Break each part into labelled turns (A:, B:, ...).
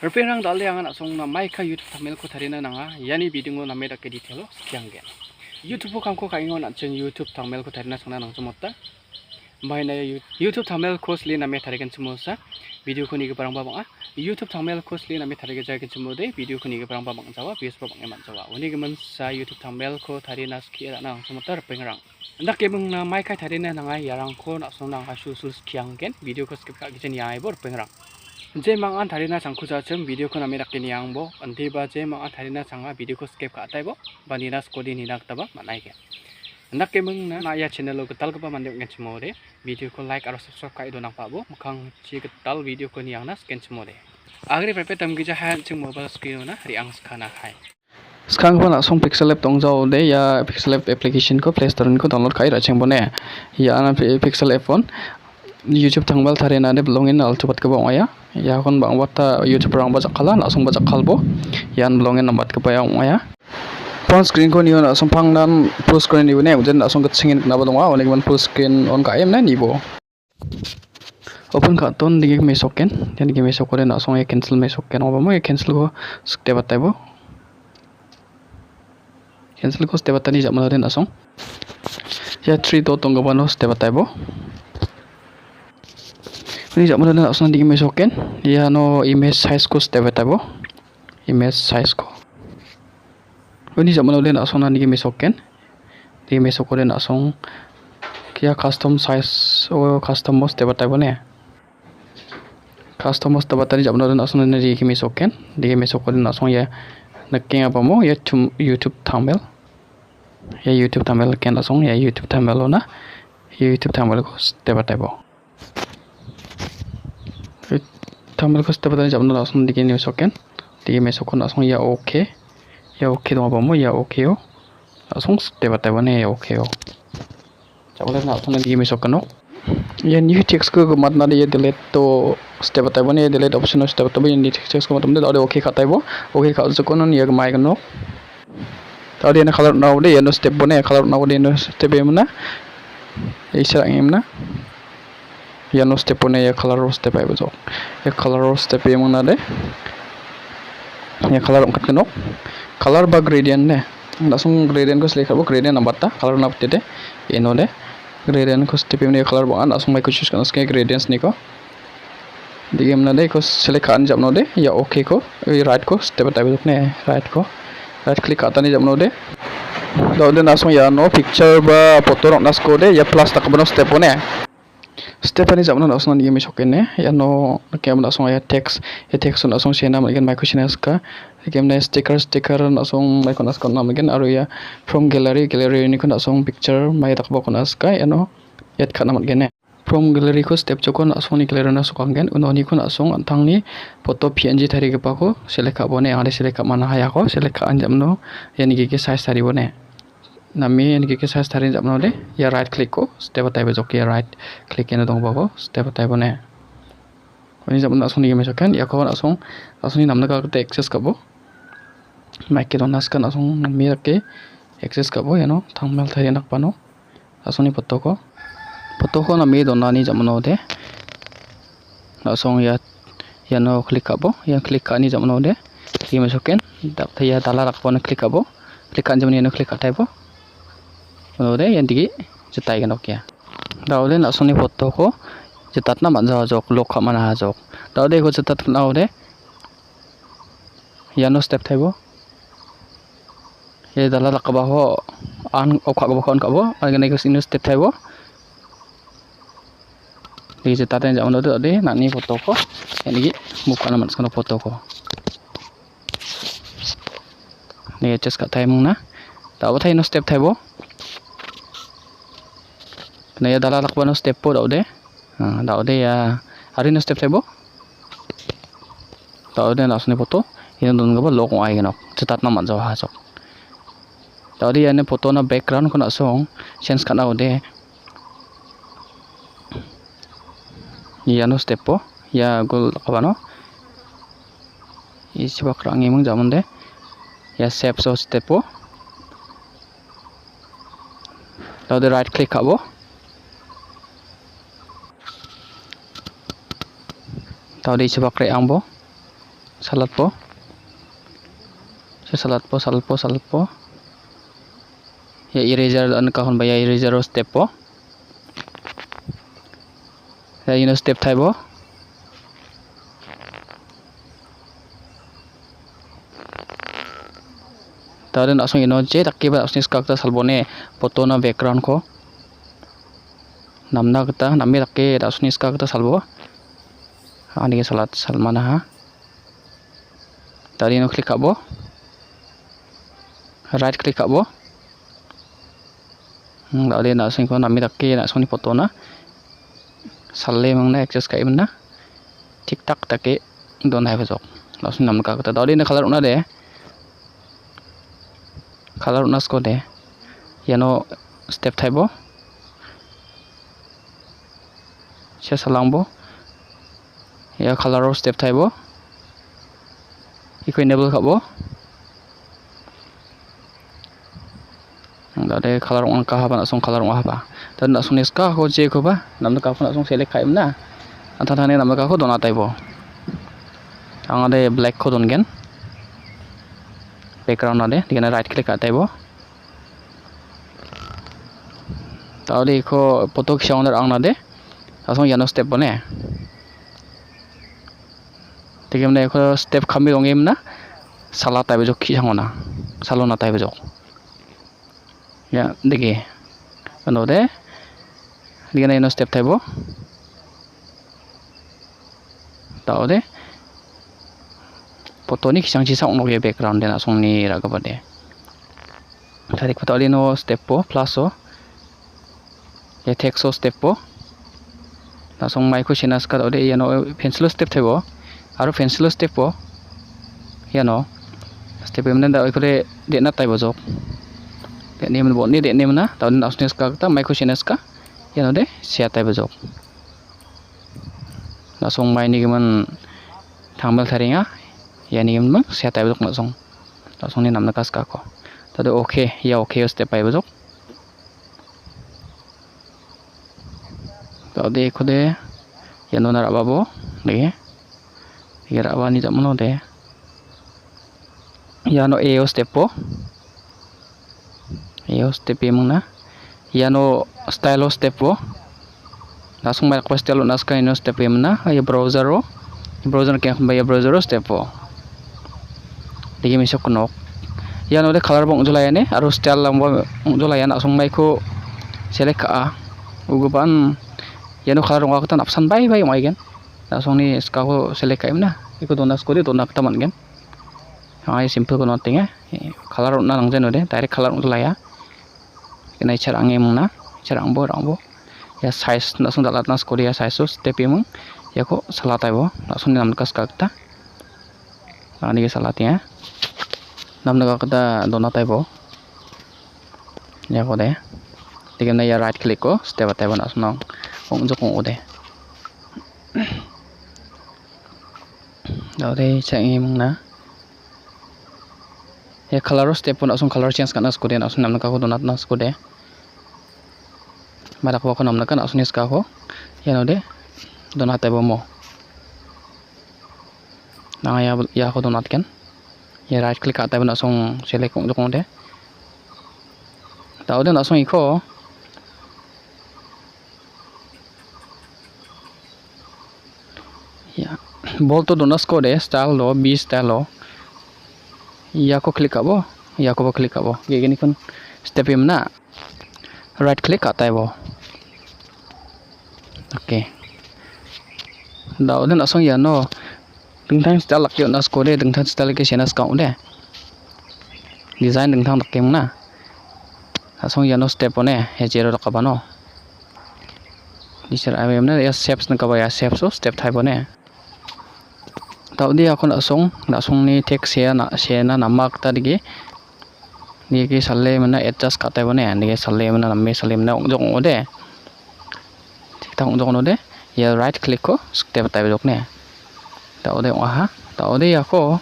A: Perperang dal yang anak song na Maikai YouTube thumbnail ko tharina nanga yani video ngo nameda ke detail sekian gen. YouTube ko kamko kaingon nak chen YouTube thumbnail ko tharina sangna nang chumota. Mahina YouTube thumbnail ko sli name tharigen chumosa video ko ni ke parang babang YouTube thumbnail ko sli name tharigen jagen chumode video ko ni ke parang babang jawa views babang eman jawa. Uni gemen sa YouTube thumbnail ko tharina sekian nang chumota perperang. Ndak kemung na Maikai tharina nanga yarang ko nak song nang hasu sul sekian gen video ko skip ka gichen yai bor perperang. Je mangan tharina sangku jachum video ko nami rakini yang bo anti ba je mangan tharina sanga video ko skip ka tai bo banina skodi ni nak taba manai ke ndak ke mung na ya channel lo ketal ko pa mande ngen chmore video ko like aro subscribe ka ido nang pa bo mukang chi ketal video ko ni yang na scan chmore agri pepe tam gi ja han chung mobile screen na ri ang skana khai sekarang ko na song pixel app tong jao de ya pixel app application ko play store ko download kai ra cheng bo ne ya na pixel app phone YouTube thangbal tharina de belongin al chupat ka bo ya ya kon bang wata YouTube rang bajak khala na song bajak khalbo yan belongin nambat ka pa yang ya phone screen ko niyo na song phang dan full screen ni ne ujen na song katsingin na ba dongwa onek man full screen on ka em na ni bo open ka ton dige me soken yan dige me sokore na song e cancel me soken oba mo e cancel ko skte batai bo cancel ko step batani jamalo den asong ya 3 to tong gabano step batai bo ini jamano den asong dige me soken ya no image size ko step batai bo image size ko ini jamano den asong dige me soken dige me sokore na asong kia custom size o custom mo step batai bo ne custom mo step batani jamano den asong dige me soken dige me sokore na asong ya naking apa mo ya YouTube thumbnail ya YouTube thumbnail ken asong ya YouTube thumbnail na YouTube thumbnail ko step batai bo thumbnail ko step batani jamano asong dige me soken dige me sokon asong ya okay dong apa mo ya okay o asong step batai bo ne ya okay o jamano na asong dige me sokan ya new text ko mat na de delete to step batai bo ne delete option step batai bo new text ko matum de okay khatai bo okay kha so konon ya mai kono tadi na color na de no step bo ne color na de no step em na Serak em na ya no step ne ya color step ai bo ya color step em na de ya color angkat kono color ba gradient ne langsung gradient ko select bo gradient number ta color na pete eno de gradient ko step em ne color bo an langsung mai ko choose kan ske gradients ni ko digem na de ko select kan jam no de ya okay ko right ko step ta ne right ko right click ata ni jam no de do na song ya no picture ba photo rok nas ko de ya plus tak bono step ne step ani jam no song ni mi soken ne ya no kem na song ya text na song sena ma gen mai question ska kem na sticker na song mai konas kon na gen aro ya from gallery ni ko na song picture mai tak bo konas ka ya no yat khana mat gen ne from gallery ko step chokon asong ni gallery na sokang gen unoni ko asong antang ni photo PNG Tarigen pa ko select ka bone ade select ka mana haya ko select ka anjam no yani ke size tari bone nami yani ke size tari jam no de ya right click ko step tai be jok ya right click ena dong ba ko step tai bone oni jam na asong ni me sokan ya ko asong ni namna ka te access ka bo mic ke don nas kan asong nami ke access ka bo ya no thumbnail thari nak pa no asong ni photo ko na me dona ni jamno de na song ya no click abo ya click ka ni jamno de ki me soken dap thaya dala rak pon click abo click kan jamni no click ka tai bo no de yan digi jetai gan okya daule na song ni photo ko jetat na manja jok lok kha mana jok daule ko jetat na de ya no step thai bo ye dala rak ba ho an okha ba kon ka bo agane ko sino step thai bo di jetat yang jauh itu de nani foto ko ini muka nama sekolah foto ko ni just kat time na tahu thai no step thai bo na ya dala lakba no step po daw de ya hari no step thai bo daw de nasni foto ini don ga ba lok ai ganok jetat nama jauh ha sok daw de ya ne foto na background ko na song change kan daw de ya no step po ya gol apa no isi bakrang emang zaman deh ya save so step po lalu right click abo tahu di isi bakre ang bo salat po salat po ya eraser an kahon ba ya eraser step po ya step thaibo tawden asong je takiba asni skakta salbone photo na background ko namna kita nami takke asni skakta salbo ani salat salmana ha tadi no klik abo right klik abo tadi na asing ko nami takke na asni photo na salle mangna access kai mana tik tak takke don hai bajok asni nam ka kata tadi na color una de color unas ko de yano step thaibo se salangbo ya color step thaibo iko enable kabo dade color on ka haba asong color on haba dan asong neska ko je ko ba namna ka asong select kai na antane namna ka ko dona taibo angade black ko don gen background ade digana right click ataibo tauli ko photo kishawnder ang nade asong yano step bone tigemne ko step khambi ongem na sala taibo jok khijangona salona taibo jok ya digi anode digana yano step taibo taode photo ni kisang cisa ong ya background den asong ni raga bade tarik photo no step po plus o ya text o step po asong mai ko sinas ka ode ya no pencil step thebo aro pencil step po ya no step emne da ikore de na tai bojok de nem bo ni de nem na ta asnes ka ta mai ko sinas ka ya no de sia tai bojok asong mai ni geman thangbal tharinga yani emang saya tahu langsung ni namna kas kako tadi oke ya oke step pai bojok tadi kode ya nona rababo de ya rabani jamno de ya no eo step po eo step emang na ya no style step po langsung mai ko style nas ka ino step emang na ya browser ke ya browser step po digi misok nok ya no de color bong julaya ne aro style lambo julaya na song mai ko select ka uguban ya no color ngak tan option bai mai gen na song ni ska ko select ka imna iko donas ko de donak taman gen ai simple ko noting color na nang jen de direct color julaya kena charang emung na charang bo ya size na song dalat nas ko dia size step emung ya ko salatai bo na song nam kas ka ani salatnya namna ka kata dona taibo ya ko de tigam na ya right click ko step taibo na asno ong jok ode dore changi mong na ya color step pun asong color change kan asko de asong namna ka ko dona nas ko de madak ko namna kan asong ska ko ya no de dona taibo mo na ya ko donat kan ya right click ata bana song select kong jong de tao de na song iko ya bol to donas ko de style lo b style lo ya ko click abo ya ko click abo ge gini kon step em na right click ata bo oke tao de na song ya no dengtang style lakyo nas ko de dengtang style ke senas ka de design dengtang takem na asong yano step one he zero ka bano disar am na ya shapes na ka ba ya shapes so step type one tau dia akon asong ni text ya na namak ta dige ni ke salle mana adjust ka ta bone ni ke salle mana namme salle mana jong ode tik ta jong ode ya right click ko step type jok ne ta ode aha ta ode ya ko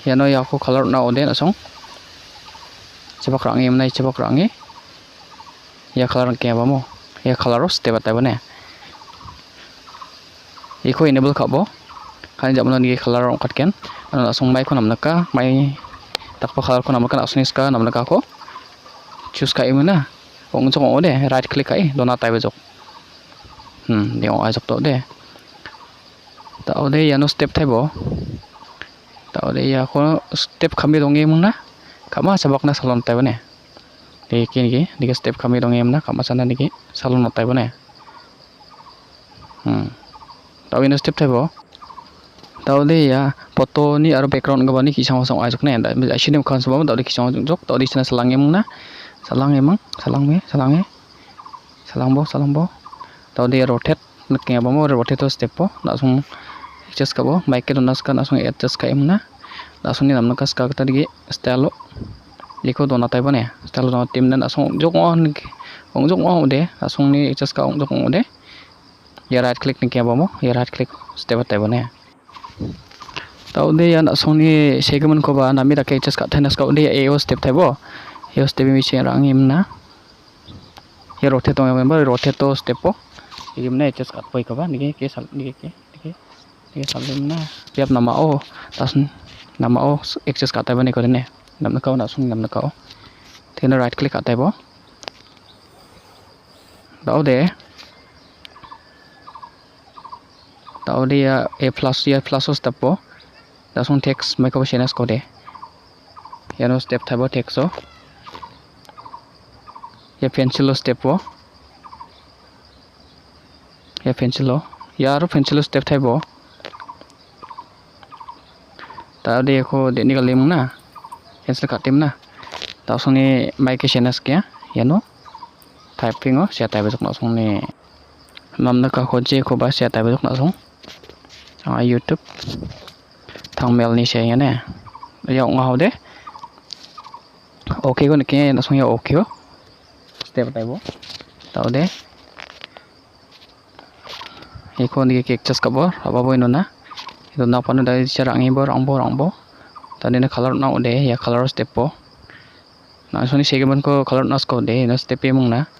A: ya no ya ko color na ode na song coba rangi mana coba rangi ya color ke ba mo ya color step type bone iko enable ka bo Kali jam dige color ongkat ken langsung mai ko namna ka mai takpa color ko namna ka langsung ska namna ka ko choose ka imna ong jong ode right click kai dona tai bejok de ong ajok to de ta ode yano step thaibo ta ode ya ko step khami donge mungna kama sabak na salon tai bane de ki dige step khami donge mna kama sana dige salon tai bane ta ode step thaibo tawde ya foto ni aro background gabani kisang song ajok ne da asinim khan subam tawde kisang jok tawde china salang emang na salang emang salang bo tawde rotate naknya bamo rotate to step po langsung adjust kabo mic ke donas kan langsung adjust ka emna langsung ni namna kas ka ta dige style liko dona tai bane style dona tim na langsung jok on de langsung ni adjust ka jok on de ya right click nikya bamo ya right click step tai bane taude ya nak soni segmen ko ba nami rake chas ka thanas ka unde eo step thaibo eo step mi che rang imna ya rotate to member rotate to step po imna chas ka poi ka ba nige ke sal imna tiap nama o tas nama o access ka thaibo ne ko ne namna ka na sung namna ka thena right click ka thaibo taude ya a plus step po langsung text mai ko senas ko de yano step thabo text so ya pencil step po ya pencil yaro pencil step thabo ta de ko de ni galim na pencil katim na ta soni mai ke senas kya yano typing o sia type jok na song ni namna ka ko je ko ba sia type jok na song YouTube thumbnail ni saya ne ya ngau de okay ko nikye na song ya okay o step taibo tau de iko ni ke access kabor aba boy no na itu na panu dai charang ibor rangbo tani na color na de ya color step po na soni segmen ko color nas ko de na step emung na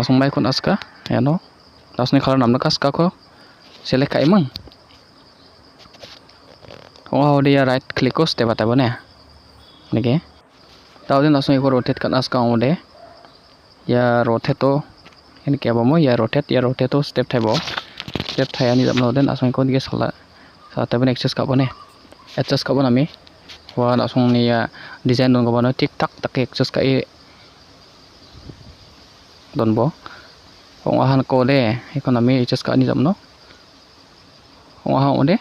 A: song mai ko nas ka ya no na soni color namna kas ka ko select ka emang oh dia right click ko step atau mana nige tahu dia langsung ikut rotate kan as kau de ya rotate to ini kayak apa ya rotate to step thaibo step thai ani jam dan langsung ikut dia salah tapi access kau ne adjust kau nami wah langsung ni ya design dong kau tik tak access kai don bo ahan ko de ekonomi adjust kau ni jam no ahan de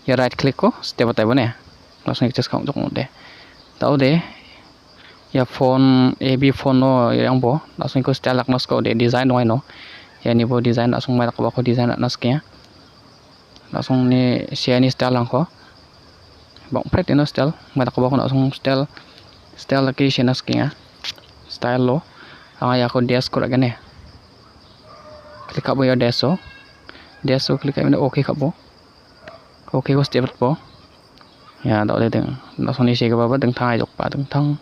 A: ya right click ko step atau mana langsung access kau jok de tahu de ya phone ab phone no yang bo langsung ko style laknas ko de design no no ya ni bo design langsung mai ko design nas kya langsung ni sia ni style lang ko bang pret no style mai ko langsung style lagi senas kya style lo ya ko dash ko agane klik abo ya dash so klik ini okay kabo okay ko step po ya tao de deng langsung ni sega ba deng thang ai jok pa deng thang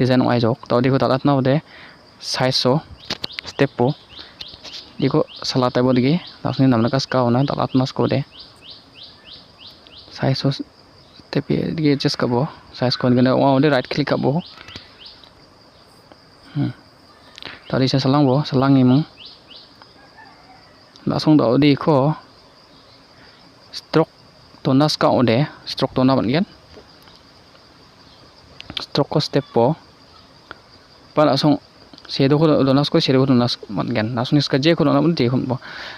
A: design ai jok tao di ko talat na de size so step po di ko salat ai bo dige langsung ni namna kas ka ona talat mas ko de size so step dige adjust kabo size ko ngene wa de right click kabo tadi saya selang imong langsung tao di ko stroke tonas ka ode stroke tona ban gen stroke ko step po pa langsung shadow ko donas man gen langsung iska je ko dona ban je ko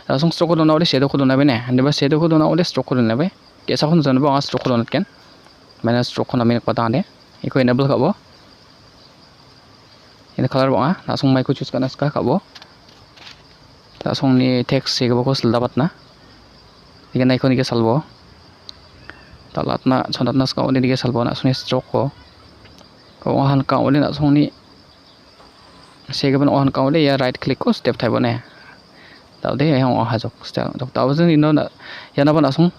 A: langsung stroke ko dona ode shadow ko dona bene ande ba shadow ko dona ode stroke ko dona be kesa kon jan ba stroke ko dona ken mana stroke ko na min pata ande iko enable ka bo ini color ba langsung mai ko choose ka nas ka bo langsung ni text se ko dapat na ikan icon ke salbo talat na sonat nas ka oni dige salbo na suni stroke ko ohan ka oni na suni segaban ohan ka oni ya right click ko step thaibo ne taw de ya oha jok step jok taw jeng ino na ya na ban asung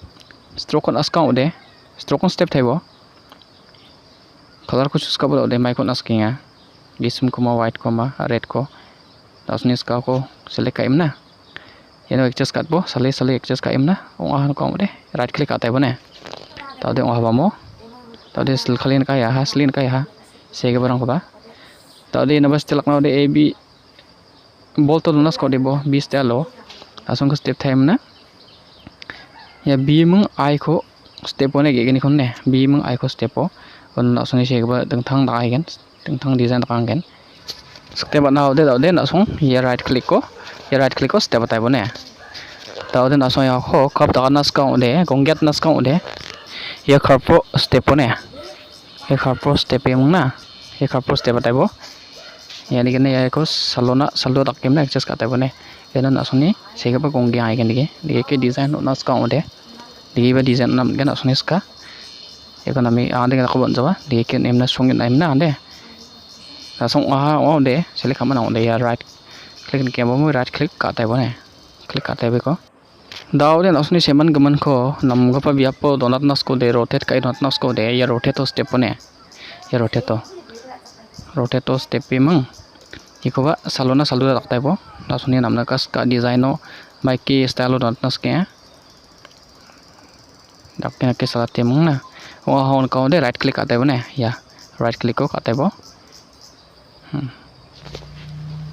A: stroke kon as ka ode stroke kon step thaibo color ko choose ka bo de mai kon as kinga gisum ko ma white ko ma red ko taw suni ska ko select ka imna Yano adjust kat bo sale adjust ka imna ong ah ko de right click atai bone tau de ong ha bamo tau de sel khalin ka ya ha slin ka ya ha sege barang ko ba tau de nabas tilak na de ab bol to lunas ko de bo 20 lo asong ko step time na ya b mung I ko step one ge gini kon ne b mung I ko step o on asong sege ba deng thang da gen deng thang design da gen step na de na song ya right click ko step atai bone tau de na song ya ho kap da nas ka de gong get nas ka de ya kharpo step one ya kharpo step mung na ya kharpo step atai bo ya ni gene ya ko salo dak kem na adjust ka atai bone ya na song ni sege ba gong ge ai gen dige ke design nas ka de dige ba design nam gen asong ska ya kan ami ande ko bon jawa dige ke em na song na em na ande song ah o de select kama na de ya right click ni kemo right click ka tai bone click ka tai be ko daw den asni seman gaman ko nam ga pa biapo donat nas ko de rotate kai donat nas ko de ya rotate to step bone ya rotate to step pe mang iko ba salona salu rak tai bo asni nam na kas ka design no Maikai style donat nas ke dak ke salate mang na o hon ko de right click ka tai bone ya right click ko ka tai bo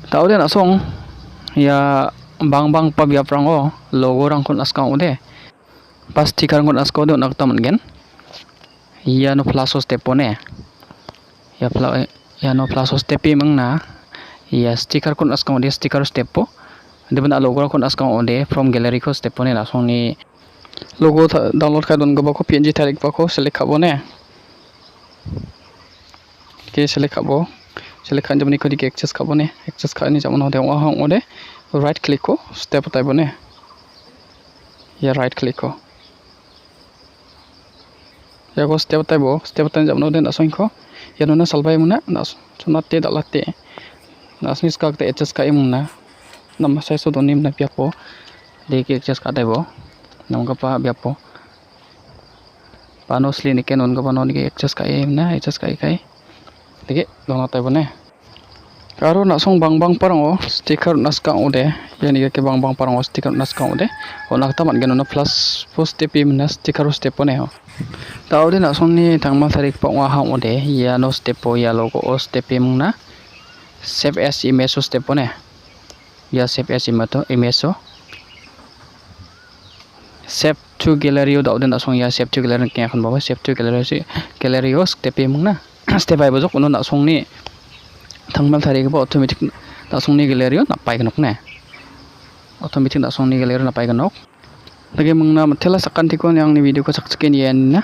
A: tau den asong ya bang pa biap rango logo rang kun aska ode pas sticker kun aska ode nak taman gen ya no plaso step one ya no plaso step mang na ya sticker kun aska ode sticker step po de bana logo kun aska ode from gallery ko step one la song ni logo download ka don go ko PNG Tarigen pa ko select kabone ke select kabo select kan jamani ko di access kabone access ka ni jamon ode wa hang ode right click ko step tai bone ya right click ko ya ko step tai bo step tai jamno den asong ko ya no na salbai muna nas chuna te dalate nasni ska te access ka imna nam sai so donim na piapo de ke access ka tai bo nam ga pa biapo panosli ni ken on ga panon ke access ka imna access kai de dona tai bone karo nak song bang parango sticker naska ode yani ke bang parango sticker naska ode onak taman gen ona plus post step na sticker step one ho tawde nak song ni tangma tarik pa wa ha ode ya no step o ya logo o step na save as image step one ya save as image save to gallery o dawde nak song ya save to gallery ke khon baba save to gallery o step na step ai bojok ono nak song ni thangmal thari ke automatic da song ni gallery na pai ganok ne automatic da song ni gallery na pai ganok lagi mengna mathela sakan tikon yang ni video ko saksaken yen na